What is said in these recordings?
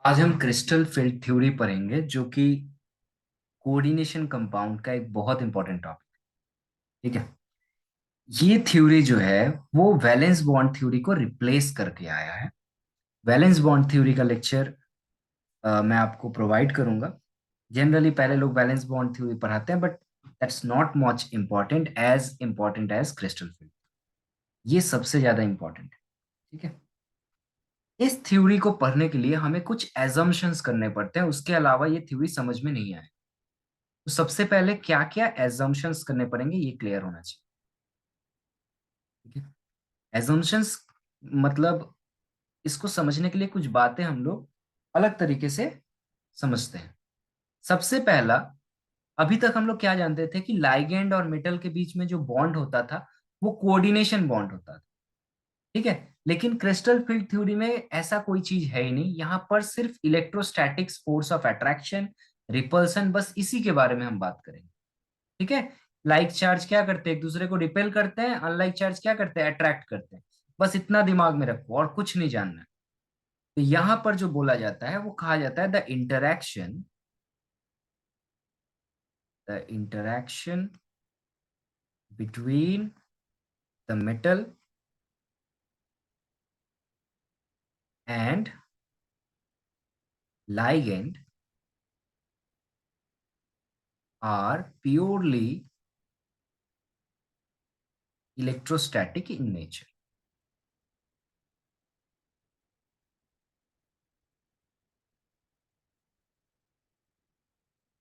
आज हम crystal field theory पढ़ेंगे जो कि कोऑर्डिनेशन कंपाउंड का एक बहुत इंपॉर्टेंट टॉपिक। ठीक है। ये थ्योरी जो है वो वैलेंस बॉन्ड थ्योरी को रिप्लेस करके आया है। वैलेंस बॉन्ड थ्योरी का लेक्चर मैं आपको प्रोवाइड करूंगा। जनरली पहले लोग वैलेंस बॉन्ड थ्योरी पढ़ाते हैं, but that's not much important as crystal field. ये सबसे ज्यादा इंपॉर्टेंट है। ठीक है। इस थ्योरी को पढ़ने के लिए हमें कुछ एजम्पशंस करने पड़ते हैं, उसके अलावा ये थ्योरी समझ में नहीं आए। तो सबसे पहले क्या क्या एजम्पशंस करने पड़ेंगे ये क्लियर होना चाहिए। ठीक है। एजम्पशंस मतलब इसको समझने के लिए कुछ बातें हम लोग अलग तरीके से समझते हैं। सबसे पहला, अभी तक हम लोग क्या जानते थे कि लाइगेंड और मेटल के बीच में जो बॉन्ड होता था वो कोऑर्डिनेशन बॉन्ड होता था। ठीक है। लेकिन क्रिस्टल फील्ड थ्योरी में ऐसा कोई चीज है ही नहीं, यहाँ पर सिर्फ electrostatics, force of attraction, repulsion, बस इसी के बारे में हम बात करेंगे। ठीक है। लाइक चार्ज क्या करते हैं, एक दूसरे को रिपेल करते हैं, अनलाइक चार्ज क्या करते हैं, अट्रैक्ट करते हैं। बस इतना दिमाग में रखो और कुछ नहीं जानना है। तो यहां पर जो बोला जाता है वो कहा जाता है the interaction between the metal and ligand are purely electrostatic in nature।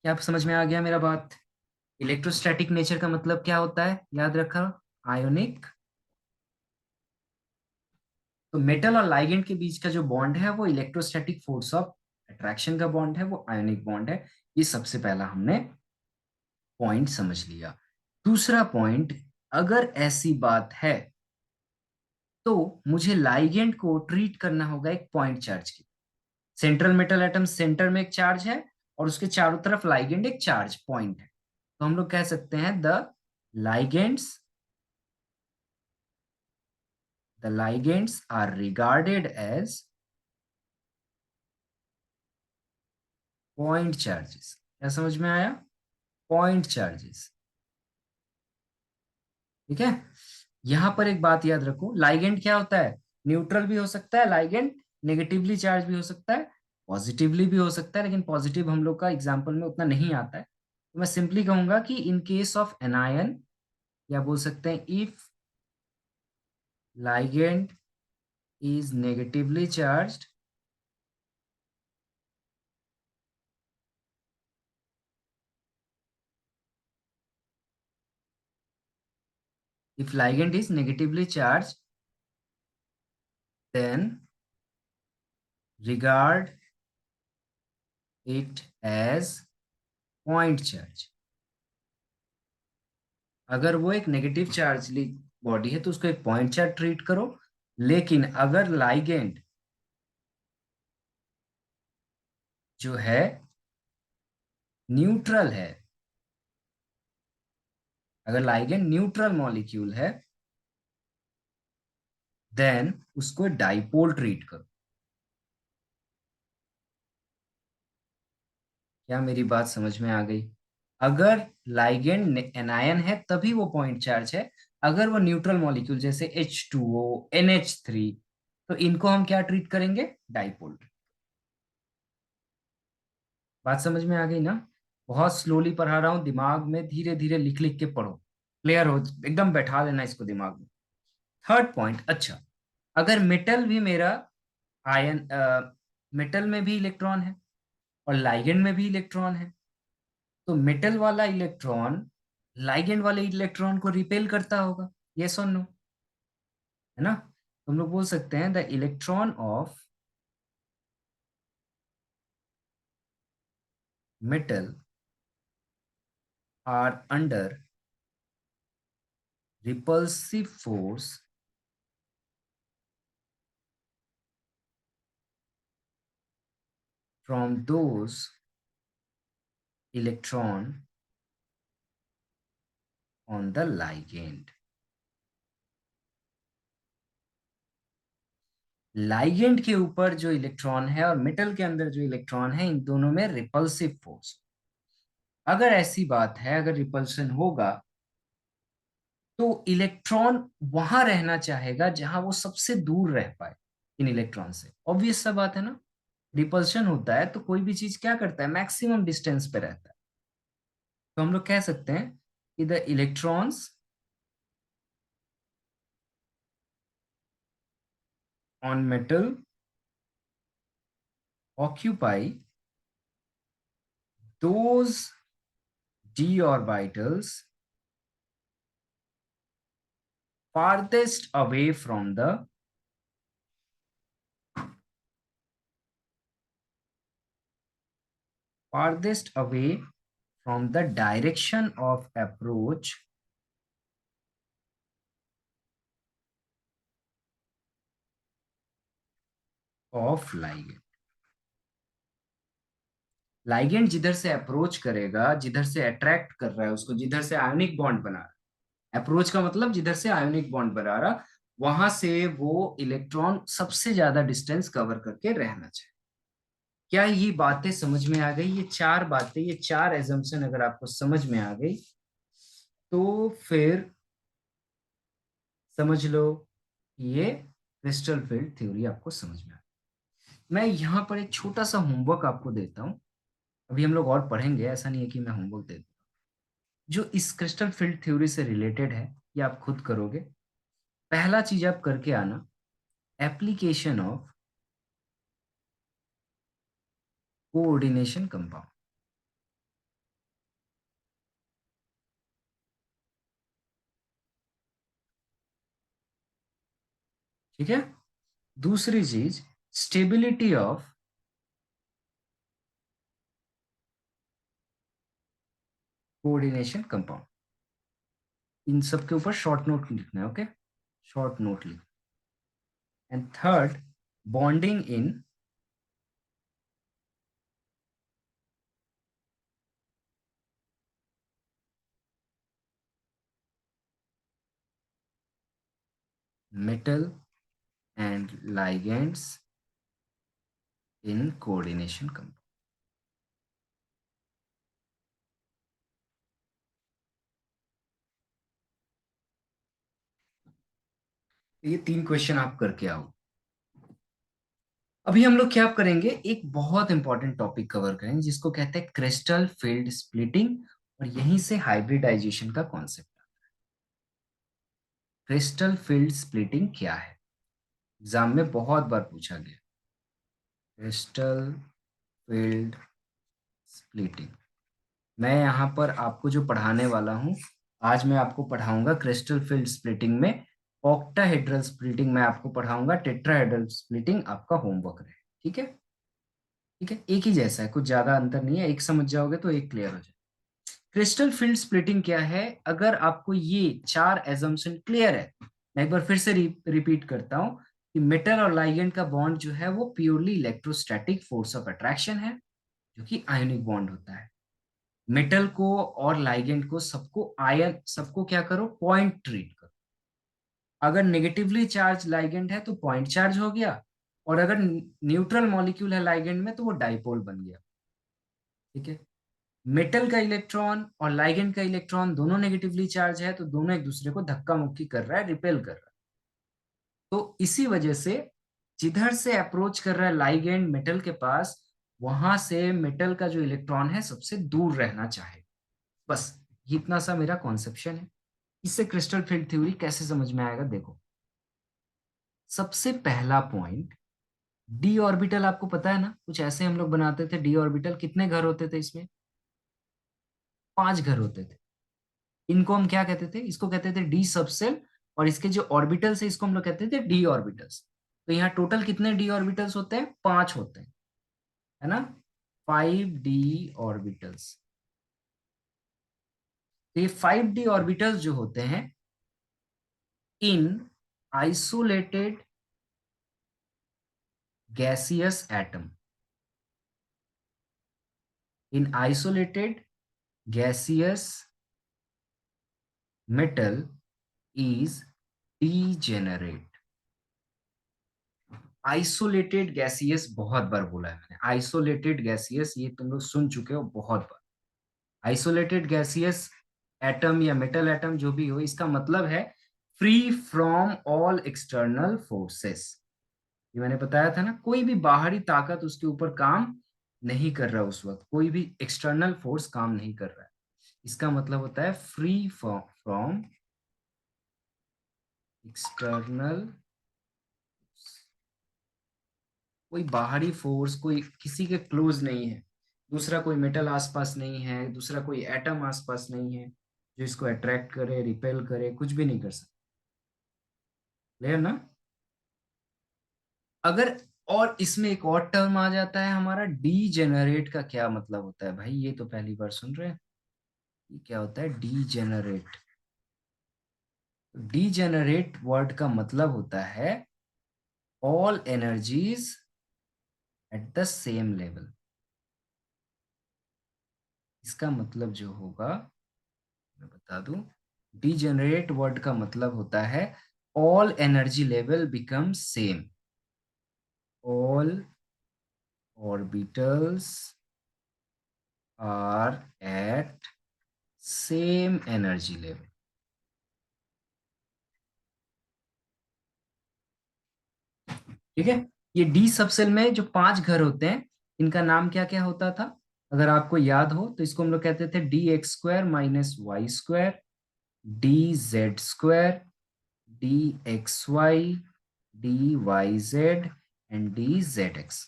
क्या आप समझ में आ गया मेरा बात? इलेक्ट्रोस्टैटिक नेचर का मतलब क्या होता है, याद रखा। आयोनिक। तो मेटल और लाइगेंड के बीच का जो बॉन्ड है वो इलेक्ट्रोस्टैटिक फोर्स ऑफ अट्रैक्शन का बॉन्ड है, वो आयोनिक बॉन्ड है। ये सबसे पहला हमने पॉइंट समझ लिया। दूसरा पॉइंट, अगर ऐसी बात है तो मुझे लाइगेंड को ट्रीट करना होगा एक पॉइंट चार्ज की। सेंट्रल मेटल एटम सेंटर में एक चार्ज है और उसके चारों तरफ लाइगेंड एक चार्ज पॉइंट है। तो हम लोग कह सकते हैं ligands the ligands are regarded as point charges. क्या समझ में आया? Point charges. ठीक है। यहां पर एक बात याद रखो, लाइगेंड क्या होता है, न्यूट्रल भी हो सकता है लाइगेंड, नेगेटिवली चार्ज भी हो सकता है, पॉजिटिवली भी हो सकता है, लेकिन पॉजिटिव हम लोग का एग्जाम्पल में उतना नहीं आता है। तो मैं सिंपली कहूंगा कि इन केस ऑफ एनायन, या बोल सकते हैं if ligand is negatively charged, if ligand is negatively charged, then regard it as point charge। अगर वो एक नेगेटिव चार्ज बॉडी है तो उसको एक पॉइंट चार्ज ट्रीट करो। लेकिन अगर लाइगेंड जो है न्यूट्रल है, अगर लाइगेंड न्यूट्रल मॉलिक्यूल है, देन उसको डाइपोल ट्रीट करो। क्या मेरी बात समझ में आ गई? अगर लाइगेंड एनायन है तभी वो पॉइंट चार्ज है। अगर वो न्यूट्रल मॉलिक्यूल जैसे H2O, NH3, तो इनको हम क्या ट्रीट करेंगे, डाइपोल। बात समझ में आ गई ना? बहुत स्लोली पढ़ा रहा हूँ, दिमाग में धीरे धीरे लिख लिख के पढ़ो, क्लियर हो, एकदम बैठा लेना इसको दिमाग में। थर्ड पॉइंट, अच्छा, अगर मेटल भी मेरा आयन, मेटल में भी इलेक्ट्रॉन है और लाइगेंड में भी इलेक्ट्रॉन है, तो मेटल वाला इलेक्ट्रॉन लाइगेंड वाले इलेक्ट्रॉन को रिपेल करता होगा, यस और नो, है ना? तो हम लोग बोल सकते हैं the electron of metal are under repulsive force from those electron on the ligand। Ligand के ऊपर जो इलेक्ट्रॉन है और मेटल के अंदर जो इलेक्ट्रॉन है, इन दोनों में रिपल्सिव फोर्स। अगर ऐसी बात है, अगर रिपल्शन होगा तो इलेक्ट्रॉन वहां रहना चाहेगा जहां वो सबसे दूर रह पाए इन इलेक्ट्रॉन से। ऑब्वियस सा बात है ना। रिपल्शन होता है तो कोई भी चीज क्या करता है, मैक्सिमम डिस्टेंस पे रहता है। तो हम लोग कह सकते हैं कि the electrons on metal occupy those d orbitals farthest away from the farthest away from the direction of approach of ligand। Ligand जिधर से अप्रोच करेगा, जिधर से अट्रैक्ट कर रहा है उसको, जिधर से आयोनिक बॉन्ड बना रहा है, अप्रोच का मतलब जिधर से आयोनिक बॉन्ड बना रहा, वहां से वो इलेक्ट्रॉन सबसे ज्यादा डिस्टेंस कवर करके रहना चाहिए। क्या ये बातें समझ में आ गई? ये चार बातें, ये चार एजम्पशन अगर आपको समझ में आ गई तो फिर समझ लो ये क्रिस्टल फील्ड थ्योरी आपको समझ में आ गई। मैं यहाँ पर एक छोटा सा होमवर्क आपको देता हूँ। अभी हम लोग और पढ़ेंगे, ऐसा नहीं है कि मैं होमवर्क देता हूँ। जो इस क्रिस्टल फील्ड थ्योरी से रिलेटेड है, ये आप खुद करोगे। पहला चीज आप करके आना, एप्लीकेशन ऑफ कोऑर्डिनेशन कंपाउंड। ठीक है। दूसरी चीज, स्टेबिलिटी ऑफ कोऑर्डिनेशन कंपाउंड। इन सब के ऊपर शॉर्ट नोट लिखना है, ओके। शॉर्ट नोट लिख। And third, bonding in metal and ligands in coordination compound। ये तीन क्वेश्चन आप करके आओ। अभी हम लोग क्या करेंगे, एक बहुत इंपॉर्टेंट टॉपिक कवर करेंगे जिसको कहते हैं क्रिस्टल फील्ड स्प्लिटिंग, और यहीं से हाइब्रिडाइजेशन का कॉन्सेप्ट। क्रिस्टल फील्ड स्प्लिटिंग क्या है, एग्जाम में बहुत बार पूछा गया। क्रिस्टल फील्ड स्प्लिटिंग, मैं यहाँ पर आपको जो पढ़ाने वाला हूँ, आज मैं आपको पढ़ाऊंगा क्रिस्टल फील्ड स्प्लिटिंग में ऑक्टाहेड्रल स्प्लिटिंग मैं आपको पढ़ाऊंगा, टेट्राहेड्रल स्प्लिटिंग आपका होमवर्क रहे। ठीक है। ठीक है, एक ही जैसा है, कुछ ज्यादा अंतर नहीं है, एक समझ जाओगे तो एक क्लियर हो जाए। क्रिस्टल फील्ड स्प्लिटिंग क्या है, अगर आपको ये चार एजम्पशन क्लियर है, मैं एक बार फिर से रिपीट करता हूं कि मेटल और लाइगेंड का बॉन्ड जो है वो purely electrostatic force of attraction है, जो कि आयोनिक बॉन्ड होता है। मेटल को और लाइगेंड को सबको आयन, सबको क्या करो, पॉइंट ट्रीट करो। अगर नेगेटिवली चार्ज लाइगेंड है तो पॉइंट चार्ज हो गया, और अगर न्यूट्रल मॉलिक्यूल है लाइगेंड में तो वो डाइपोल बन गया। ठीक है। मेटल का इलेक्ट्रॉन और लाइगेंड का इलेक्ट्रॉन दोनों नेगेटिवली चार्ज है, तो दोनों एक दूसरे को धक्का मुक्की कर रहा है, रिपेल कर रहा है। तो इसी वजह से जिधर से अप्रोच कर रहा है लाइगेंड मेटल के पास, वहां से मेटल का जो इलेक्ट्रॉन है सबसे दूर रहना चाहे। बस ये इतना सा मेरा कॉन्सेप्शन है। इससे क्रिस्टल फील्ड थ्योरी कैसे समझ में आएगा, देखो। सबसे पहला पॉइंट, डी ऑर्बिटल आपको पता है ना, कुछ ऐसे हम लोग बनाते थे। डी ऑर्बिटल कितने घर होते थे इसमें? 5 घर होते थे। इनको हम क्या कहते थे, इसको कहते थे डी सबसेल, और इसके जो ऑर्बिटल्स है इसको हम लोग कहते थे डी ऑर्बिटल्स। तो यहाँ टोटल कितने डी ऑर्बिटल्स होते हैं? 5 होते हैं, है ना। 5 डी ऑर्बिटल्स। तो ये 5 डी ऑर्बिटल्स जो होते हैं इन isolated gaseous atom, in isolated gaseous metal is degenerate. Isolated gaseous बहुत बार बोला है मैंने, आइसोलेटेड गैसियस ये तुम लोग सुन चुके हो बहुत बार। आइसोलेटेड गैसियस एटम या मेटल एटम जो भी हो, इसका मतलब है free from all external forces. ये मैंने बताया था ना, कोई भी बाहरी ताकत उसके ऊपर काम नहीं कर रहा, उस वक्त कोई भी एक्सटर्नल फोर्स काम नहीं कर रहा है। इसका मतलब होता है फ्री फ्रॉम एक्सटर्नल, कोई बाहरी फोर्स, कोई किसी के क्लोज नहीं है, दूसरा कोई मेटल आसपास नहीं है, दूसरा कोई एटम आसपास नहीं है जो इसको अट्रैक्ट करे, रिपेल करे, कुछ भी नहीं कर सकता। क्लियर ना? अगर, और इसमें एक और टर्म आ जाता है हमारा डीजेनरेट का। क्या मतलब होता है भाई, ये तो पहली बार सुन रहे हैं। ये क्या होता है डीजेनरेट? डीजेनरेट वर्ड का मतलब होता है all energies at the same level. इसका मतलब जो होगा मैं बता दूं, डीजेनरेट वर्ड का मतलब होता है all energy level become same, all orbitals are at same energy level. ठीक है? ये डी सबसेल में जो 5 घर होते हैं, इनका नाम क्या क्या होता था? अगर आपको याद हो तो इसको हम लोग कहते थे D X square minus Y square, D Z square, D X Y, D Y Z and D Z X.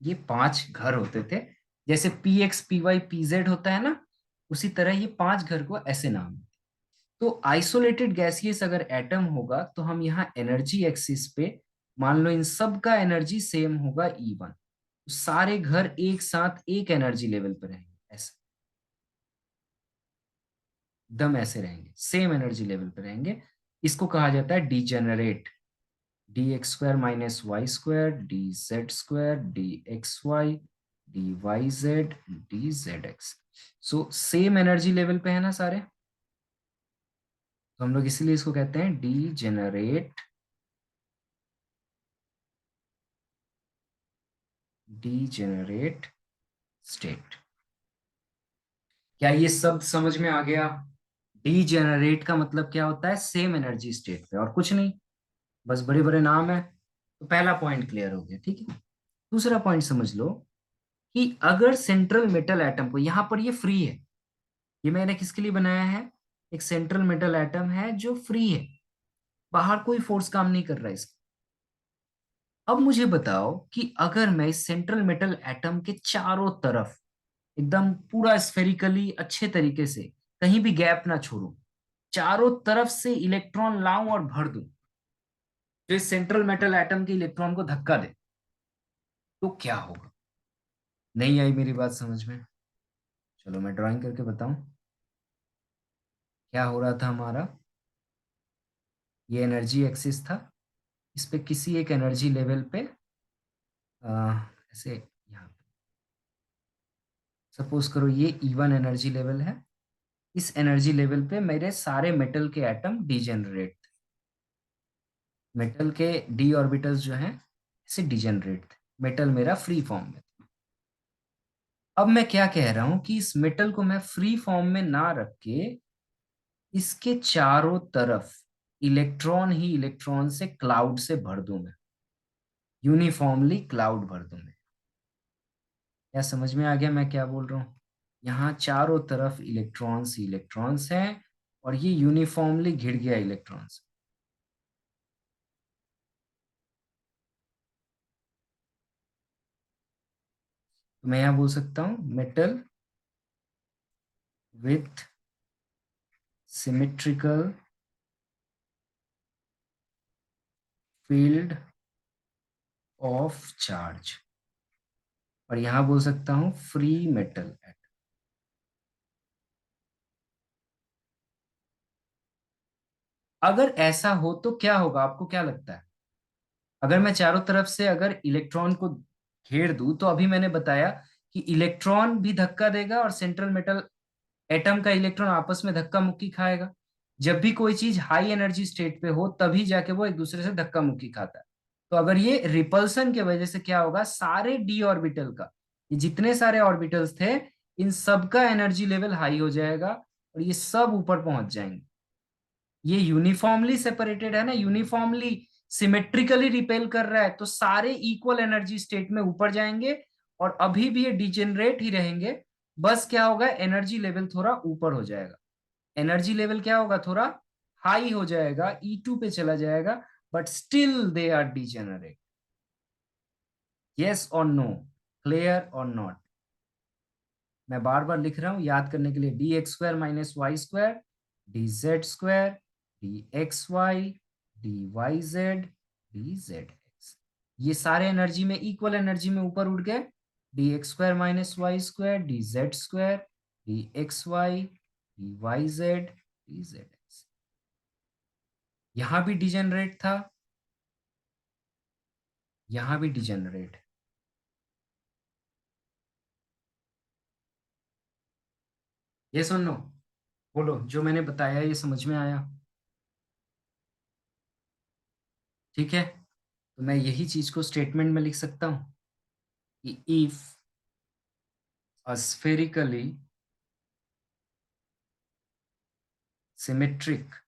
ये 5 घर होते थे। जैसे P X P Y P Z होता है ना, उसी तरह ये 5 घर को ऐसे नाम है। तो आइसोलेटेड गैसियस अगर एटम होगा तो हम यहाँ एनर्जी एक्सिस पे मान लो इन सब का एनर्जी सेम होगा E1, तो सारे घर एक साथ एक एनर्जी लेवल पर रहेंगे, ऐसे एकदम ऐसे रहेंगे, सेम एनर्जी लेवल पर रहेंगे। इसको कहा जाता है degenerate. D X square minus Y square, D Z square, D X Y, D Y Z, D Z X. So same energy level पे है ना सारे, तो हम लोग इसीलिए इसको कहते हैं डीजेनरेट, डीजेनरेट स्टेट। क्या ये सब समझ में आ गया? डीजेनरेट का मतलब क्या होता है, सेम एनर्जी स्टेट पे, और कुछ नहीं, बस बड़े बड़े नाम है। तो पहला पॉइंट क्लियर हो गया, ठीक है। दूसरा पॉइंट समझ लो कि अगर सेंट्रल मेटल एटम को, यहां पर ये फ्री है, ये मैंने किसके लिए बनाया है, एक सेंट्रल मेटल एटम है जो फ्री है, बाहर कोई फोर्स काम नहीं कर रहा है इसका। अब मुझे बताओ कि अगर मैं इस सेंट्रल मेटल एटम के चारों तरफ एकदम पूरा स्फेरिकली अच्छे तरीके से, कहीं भी गैप ना छोड़ूं, चारों तरफ से इलेक्ट्रॉन लाऊं और भर दूं, जो इस सेंट्रल मेटल एटम के इलेक्ट्रॉन को धक्का दे, तो क्या होगा? नहीं आई मेरी बात समझ में? चलो मैं ड्राइंग करके बताऊं। क्या हो रहा था हमारा, ये एनर्जी एक्सिस था, इस पे किसी एक एनर्जी लेवल पे ऐसे, यहाँ सपोज करो ये E1 एनर्जी लेवल है, इस एनर्जी लेवल पे मेरे सारे मेटल के एटम डिजेनरेट, मेटल के डी ऑर्बिटल्स जो हैं ऐसे डिजेनरेट थे, मेटल मेरा फ्री फॉर्म में था। अब मैं क्या कह रहा हूं कि इस मेटल को मैं फ्री फॉर्म में ना रख के इसके चारों तरफ इलेक्ट्रॉन ही इलेक्ट्रॉन से क्लाउड से भर दूं मैं, यूनिफॉर्मली क्लाउड भर दूं मैं। क्या समझ में आ गया मैं क्या बोल रहा हूँ? यहाँ चारों तरफ इलेक्ट्रॉन्स ही इलेक्ट्रॉन्स हैं, और ये यूनिफॉर्मली घिर गया इलेक्ट्रॉन्स। तो मैं यहाँ बोल सकता हूँ metal with symmetrical field of charge, और यहाँ बोल सकता हूँ फ्री मेटल एटम। अगर ऐसा हो तो क्या होगा, आपको क्या लगता है? अगर मैं चारों तरफ से अगर इलेक्ट्रॉन को घेर दूं, तो अभी मैंने बताया कि इलेक्ट्रॉन भी धक्का देगा और सेंट्रल मेटल एटम का इलेक्ट्रॉन आपस में धक्का मुक्की खाएगा। जब भी कोई चीज हाई एनर्जी स्टेट पे हो तभी जाके वो एक दूसरे से धक्का मुक्की खाता है। तो अगर ये रिपल्सन की वजह से क्या होगा, सारे डी ऑर्बिटल का, ये जितने सारे ऑर्बिटल्स थे, इन सब का एनर्जी लेवल हाई हो जाएगा और ये सब ऊपर पहुंच जाएंगे। ये यूनिफॉर्मली सेपरेटेड है ना, यूनिफॉर्मली सिमेट्रिकली रिपेल कर रहा है, तो सारे इक्वल एनर्जी स्टेट में ऊपर जाएंगे और अभी भी ये डिजेनरेट ही रहेंगे। बस क्या होगा, एनर्जी लेवल थोड़ा ऊपर हो जाएगा, एनर्जी लेवल क्या होगा, थोड़ा हाई हो जाएगा, E2 पे चला जाएगा, but still they are degenerate. Yes और नो, क्लियर और नॉट? मैं बार बार लिख रहा हूं याद करने के लिए, dx² - y² dz² dxy dyz dz। ये सारे एनर्जी में, इक्वल एनर्जी में ऊपर उठ गए, dx² - y² dz² dxy dyz dz। यहां भी डिजेनरेट था, यहां भी डिजेनरेट। ये सुन लो, बोलो जो मैंने बताया ये समझ में आया? ठीक है, तो मैं यही चीज को स्टेटमेंट में लिख सकता हूं कि if a spherically symmetric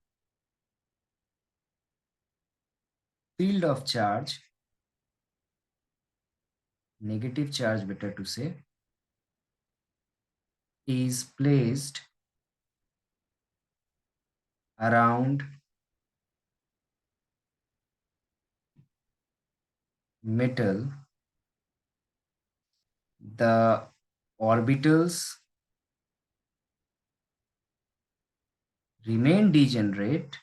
field of charge, negative charge better to say, is placed around metal, the orbitals remain degenerate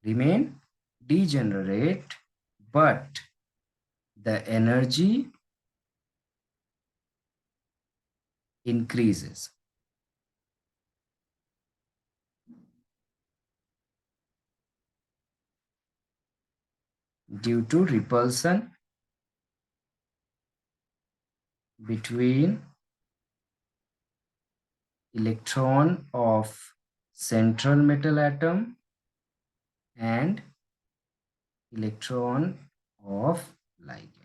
remain degenerate, but the energy increases due to repulsion between electron of central metal atom and electron of ligand।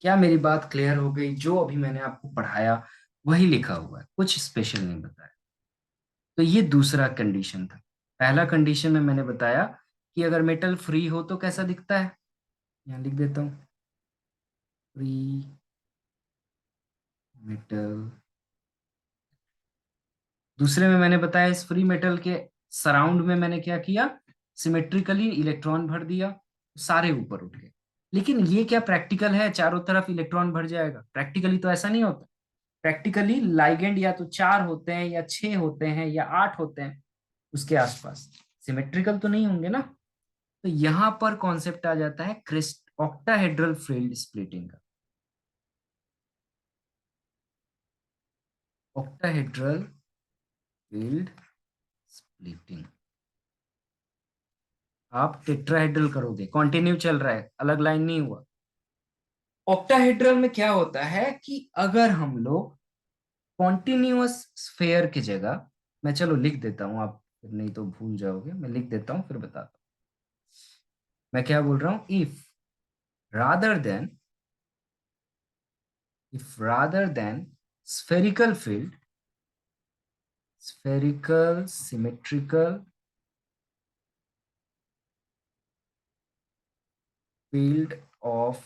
क्या मेरी बात clear हो गई? जो अभी मैंने आपको पढ़ाया वही लिखा हुआ है, कुछ स्पेशल नहीं बताया। तो ये दूसरा कंडीशन था। पहला कंडीशन में मैंने बताया कि अगर मेटल फ्री हो तो कैसा दिखता है, यहाँ लिख देता हूँ, फ्री मेटल। दूसरे में मैंने बताया इस फ्री मेटल के सराउंड में मैंने क्या किया, सिमेट्रिकली इलेक्ट्रॉन भर दिया, सारे ऊपर उठ गए। लेकिन ये क्या प्रैक्टिकल है, चारों तरफ इलेक्ट्रॉन भर जाएगा? प्रैक्टिकली तो ऐसा नहीं होता। प्रैक्टिकली लाइगेंड या तो 4 होते हैं या 6 होते हैं या 8 होते हैं उसके आसपास, सिमेट्रिकल तो नहीं होंगे ना। तो यहां पर कॉन्सेप्ट आ जाता है क्रिस्ट ऑक्टाहेड्रल फील्ड स्प्लिटिंग का। Octahedral field splitting. आप टेट्राहेड्रल करोगे, कंटिन्यू चल रहा है, अलग लाइन नहीं हुआ। ऑक्टाहेड्रल में क्या होता है कि अगर हम लोग कॉन्टिन्यूअस स्फेयर की जगह, मैं चलो लिख देता हूं, आप फिर नहीं तो भूल जाओगे, मैं लिख देता हूं फिर बताता हूं। मैं क्या बोल रहा हूं, if rather than if rather than spherical field, spherical symmetrical field of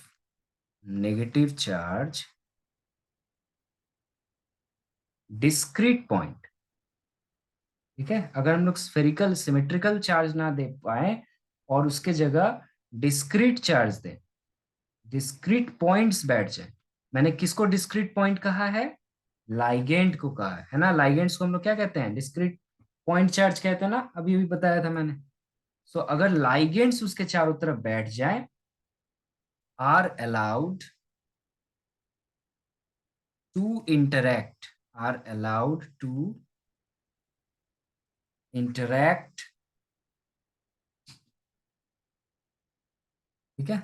negative charge, discrete point। ठीक है, अगर हम लोग स्फेरिकल सिमेट्रिकल चार्ज ना दे पाए और उसके जगह डिस्क्रीट चार्ज दें, डिस्क्रीट पॉइंट्स बैठ जाए। मैंने किसको डिस्क्रीट पॉइंट कहा है? लाइगेंड को कहा है ना। लाइगेंड्स को हम लोग क्या कहते हैं? डिस्क्रीट पॉइंट चार्ज कहते हैं ना, अभी अभी बताया था मैंने। सो अगर लाइगेंड्स उसके चारों तरफ बैठ जाए, are allowed to interact, are allowed to interact, ठीक है,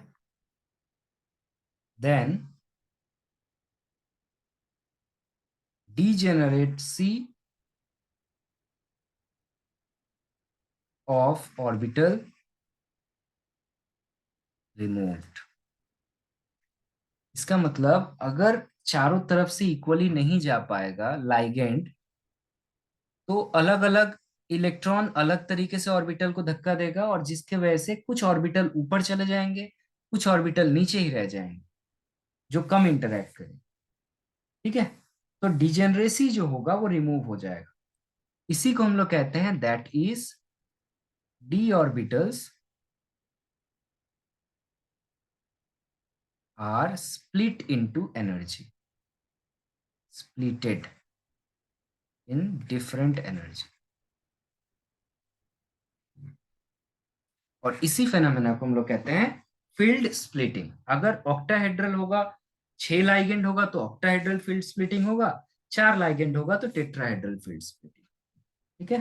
then degeneracy of orbital removed। इसका मतलब अगर चारों तरफ से इक्वली नहीं जा पाएगा लाइगेंड, तो अलग अलग इलेक्ट्रॉन अलग तरीके से ऑर्बिटल को धक्का देगा, और जिसके वजह से कुछ ऑर्बिटल ऊपर चले जाएंगे, कुछ ऑर्बिटल नीचे ही रह जाएंगे जो कम इंटरैक्ट करें। ठीक है, तो डिजेनरेसी जो होगा वो रिमूव हो जाएगा। इसी को हम लोग कहते हैं that is D orbitals are split into energy, splitted in different energy. और इसी फेनोमेना को हम लोग कहते हैं फील्ड स्प्लिटिंग। अगर ऑक्टाहेड्रल होगा, 6 लाइगेंड होगा तो ऑक्टाहेड्रल फील्ड स्प्लिटिंग होगा, 4 लाइगेंड होगा तो टेट्राहेड्रल फील्ड स्प्लिटिंग। ठीक है,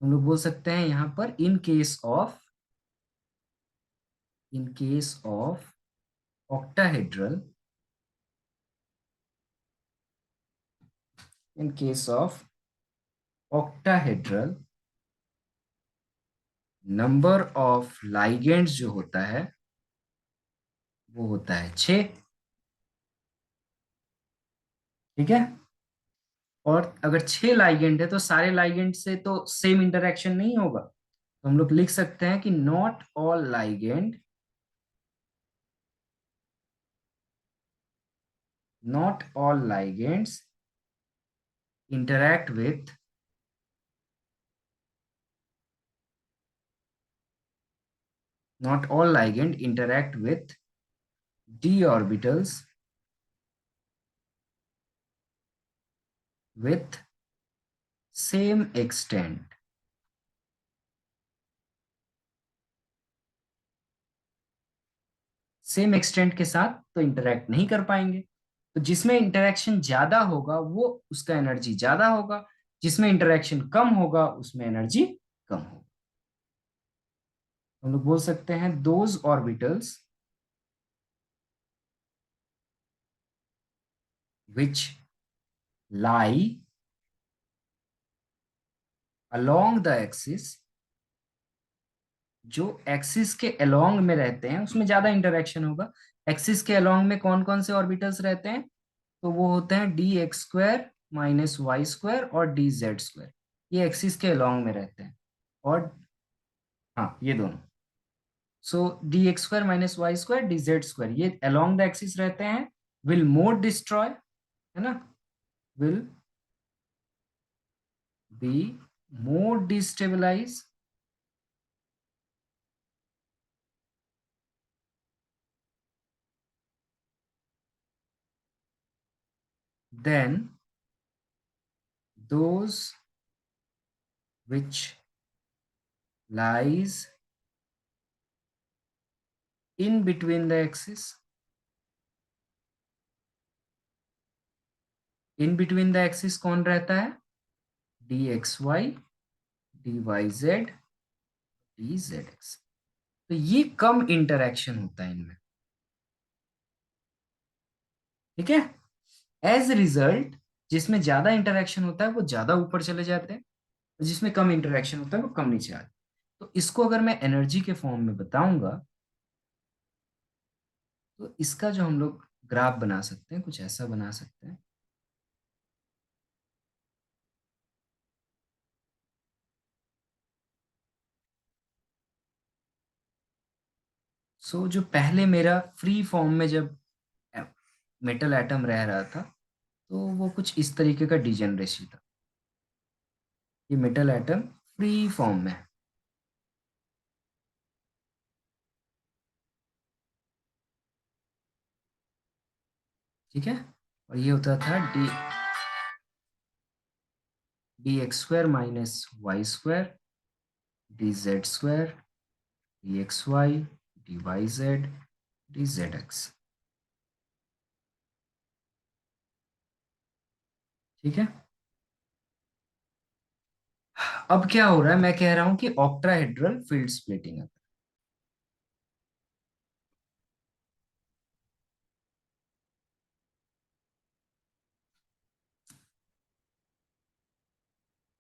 हम लोग बोल सकते हैं यहां पर in case of octahedral in case of octahedral number of ligands जो होता है वो होता है 6। ठीक है, और अगर 6 लाइगेंड है तो सारे लाइगेंड से तो सेम इंटरेक्शन नहीं होगा, तो हम लोग लिख सकते हैं कि not all ligands interact with not all ligand interact with d orbitals with same extent। Same extent के साथ तो इंटरेक्ट नहीं कर पाएंगे, तो जिसमें इंटरेक्शन ज्यादा होगा वो उसका एनर्जी ज्यादा होगा, जिसमें इंटरेक्शन कम होगा उसमें एनर्जी कम होगा। हम लोग बोल सकते हैं those orbitals which lie along the axis, जो एक्सिस के अलोंग में रहते हैं उसमें ज्यादा इंटरेक्शन होगा। एक्सिस के अलोंग में कौन कौन से ऑर्बिटल्स रहते हैं, तो वो होते हैं dx² - y² और dz²। ये एक्सिस के अलोंग में रहते हैं। और हाँ, ये दोनों, सो dx² - y² dz², ये अलोंग द एक्सिस रहते हैं। विल मोर डिस्ट्रॉय, है ना, will be more destabilize then those which lies in between the axis। In between the axis कौन रहता है, dxy dyz dzx। तो ये कम इंटरेक्शन होता है इनमें। ठीक है, एज रिजल्ट जिसमें ज्यादा इंटरेक्शन होता है वो ज्यादा ऊपर चले जाते हैं, और जिसमें कम इंटरेक्शन होता है वो कम नीचे आते हैं। तो इसको अगर मैं एनर्जी के फॉर्म में बताऊंगा तो इसका जो हम लोग ग्राफ बना सकते हैं कुछ ऐसा बना सकते हैं। जो पहले मेरा फ्री फॉर्म में जब मेटल एटम रह रहा था, तो वो कुछ इस तरीके का डिजेनरेसी था। ये मेटल एटम फ्री फॉर्म में है। ठीक है, और ये होता था dx² - y² dz² dxy dyz dzx। ठीक है, अब क्या हो रहा है, मैं कह रहा हूं कि ऑक्टाहेड्रल फील्ड स्प्लिटिंग है।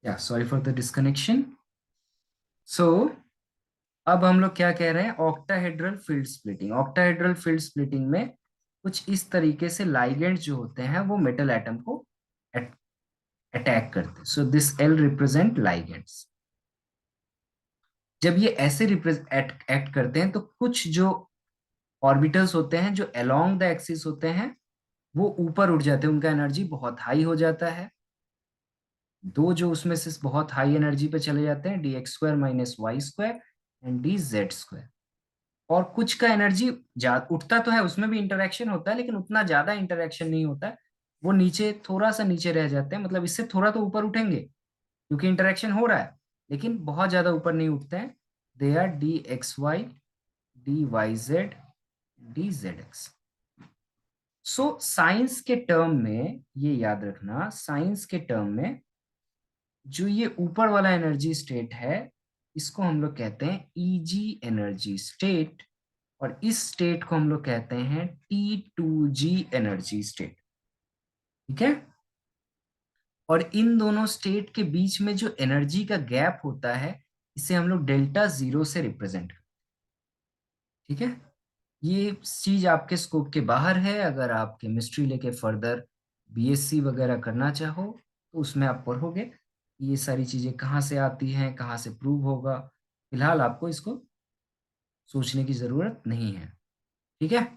या सॉरी फॉर द डिस्कनेक्शन। सो अब हम लोग क्या कह रहे हैं, octahedral field splitting. Octahedral field splitting में कुछ इस तरीके से लाइगेंड्स जो होते हैं वो मेटल एटम को अटैक करते हैं। So this L represent ligands. जब ये ऐसे एक्ट करते हैं तो कुछ जो ऑर्बिटल्स होते हैं जो अलोंग द एक्सिस होते हैं वो ऊपर उठ जाते हैं, उनका एनर्जी बहुत हाई हो जाता है। दो जो उसमें से बहुत हाई एनर्जी पे चले जाते हैं, D X square minus Y square and D Z square. और कुछ का एनर्जी उठता तो है, उसमें भी इंटरेक्शन होता है लेकिन उतना ज्यादा इंटरेक्शन नहीं होता है। वो नीचे थोड़ा सा नीचे रह जाते हैं, मतलब इससे थोड़ा तो ऊपर उठेंगे क्योंकि इंटरेक्शन हो रहा है, लेकिन बहुत ज्यादा ऊपर नहीं उठते हैं। They are D X Y, D Y Z, D Z X. So science के टर्म में ये याद रखना, साइंस के टर्म में जो ये ऊपर वाला एनर्जी स्टेट है इसको हम लोग कहते हैं ईजी एनर्जी स्टेट, और इस स्टेट को हम लोग कहते हैं T2G एनर्जी स्टेट। ठीक है। और इन दोनों स्टेट के बीच में जो एनर्जी का गैप होता है इसे हम लोग डेल्टा जीरो से रिप्रेजेंट। ठीक है। ये चीज आपके स्कोप के बाहर है, अगर आप केमिस्ट्री लेके फर्दर बीएससी वगैरह करना चाहो तो उसमें आप पढ़ोगे ये सारी चीजें कहाँ से आती हैं, कहाँ से प्रूव होगा। फिलहाल आपको इसको सोचने की जरूरत नहीं है। ठीक है।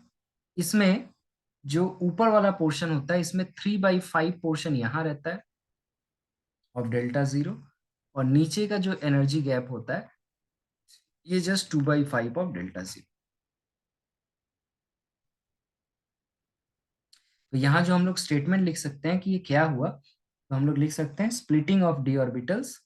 इसमें जो ऊपर वाला पोर्शन होता है इसमें 3/5 पोर्शन यहाँ रहता है ऑफ डेल्टा जीरो, और नीचे का जो एनर्जी गैप होता है ये जस्ट 2/5 ऑफ डेल्टा जीरो। तो यहाँ जो हम लोग स्टेटमेंट लिख सकते हैं कि ये क्या हुआ, तो हम लोग लिख सकते हैं splitting of D orbitals,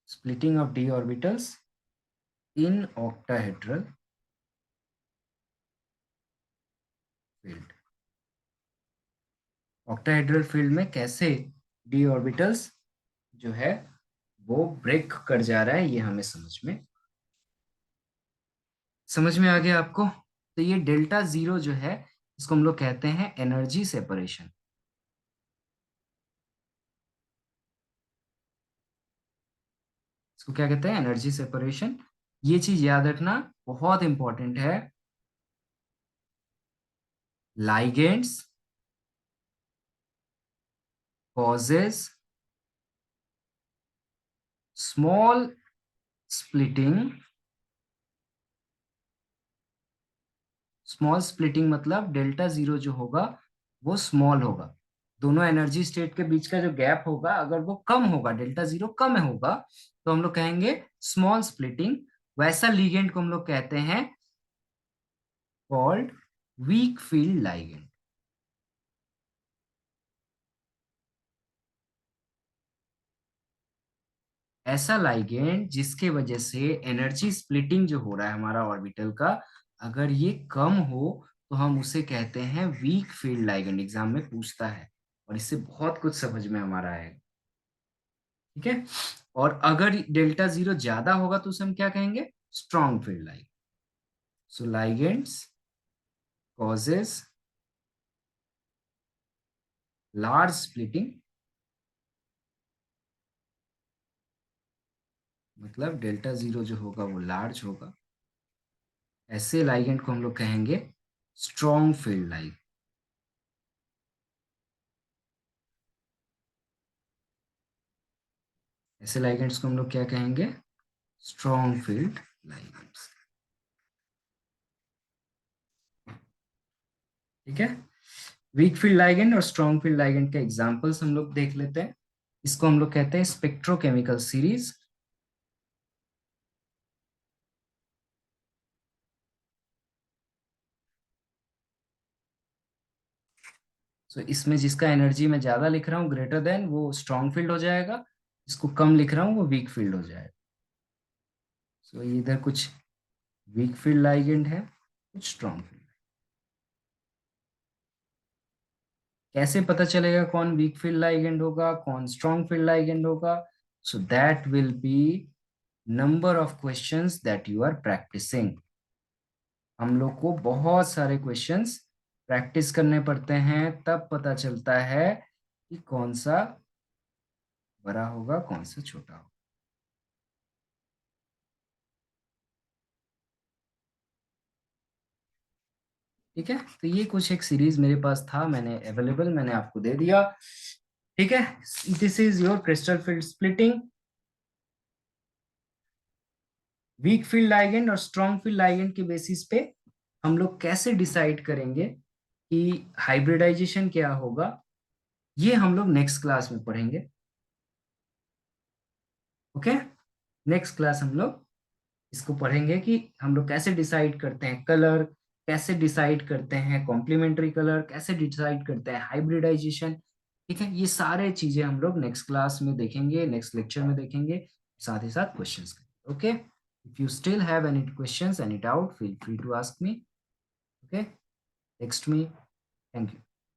splitting of D orbitals in octahedral field. Octahedral field में कैसे डी ऑर्बिटल्स जो है वो ब्रेक कर जा रहा है, ये हमें समझ में आ गया आपको। तो ये डेल्टा जीरो जो है इसको हम लोग कहते हैं एनर्जी सेपरेशन। इसको क्या कहते हैं, एनर्जी सेपरेशन। ये चीज याद रखना बहुत इंपॉर्टेंट है। Ligands causes small splitting. Small splitting मतलब डेल्टा जीरो जो होगा वो स्मॉल होगा। दोनों एनर्जी स्टेट के बीच का जो गैप होगा अगर वो कम होगा, डेल्टा जीरो कम होगा, तो हम लोग कहेंगे स्मॉल स्प्लिटिंग। वैसा लिगेंड को हम लोग कहते हैं कॉल्ड वीक फील्ड लाइगेंड। ऐसा लाइगेंड जिसके वजह से एनर्जी स्प्लिटिंग जो हो रहा है हमारा ऑर्बिटल का, अगर ये कम हो तो हम उसे कहते हैं वीक फील्ड लाइगेंड। एग्जाम में पूछता है और इससे बहुत कुछ समझ में हमारा आएगा। ठीक है। और अगर डेल्टा जीरो ज्यादा होगा तो उसे हम क्या कहेंगे, स्ट्रॉन्ग फील्ड लाइगेंड। सो लाइगेंड्स कॉजेस लार्ज स्प्लिटिंग, मतलब डेल्टा जीरो जो होगा वो लार्ज होगा, ऐसे लाइगेंड को हम लोग कहेंगे स्ट्रॉन्ग फील्ड लाइगेंड। ऐसे लाइगेंड्स को हम लोग क्या कहेंगे, स्ट्रॉन्ग फील्ड लाइगेंड्स। ठीक है। वीक फील्ड लाइगेंड और स्ट्रॉन्ग फील्ड लाइगेंड के एग्जांपल्स हम लोग देख लेते हैं। इसको हम लोग कहते हैं स्पेक्ट्रोकेमिकल सीरीज। सो इसमें जिसका एनर्जी मैं ज्यादा लिख रहा हूँ ग्रेटर देन, वो स्ट्रॉन्ग फील्ड हो जाएगा। इसको कम लिख रहा हूँ वो वीक फील्ड हो जाएगा। सो इधर कुछ वीक फील्ड लाइगेंड है, कुछ स्ट्रॉन्ग फील्ड। कैसे पता चलेगा कौन वीक फील्ड लाइगेंड होगा कौन स्ट्रॉन्ग फील्ड लाइगेंड होगा? So that will be number of questions that you are practicing. हम लोग को बहुत सारे क्वेश्चंस प्रैक्टिस करने पड़ते हैं, तब पता चलता है कि कौन सा बड़ा होगा कौन सा छोटा होगा। ठीक है, तो ये कुछ एक सीरीज मेरे पास था, मैंने अवेलेबल, मैंने आपको दे दिया। ठीक है, this is your crystal field splitting. Weak field ligand और स्ट्रॉन्ग फील्ड लाइगेंड के बेसिस पे हम लोग कैसे डिसाइड करेंगे कि हाइब्रिडाइजेशन क्या होगा, ये हम लोग नेक्स्ट क्लास में पढ़ेंगे। ओके, नेक्स्ट क्लास हम लोग इसको पढ़ेंगे कि हम लोग कैसे डिसाइड करते हैं कलर, कैसे डिसाइड करते हैं कॉम्प्लीमेंट्री कलर, कैसे डिसाइड करते हैं हाइब्रिडाइजेशन। ठीक है, ये सारे चीजें हम लोग नेक्स्ट क्लास में देखेंगे, नेक्स्ट लेक्चर में देखेंगे, साथ ही साथ क्वेश्चंस करेंगे। Okay, if you still have any questions, any doubt, feel free to ask me. Okay, text me. Thank you.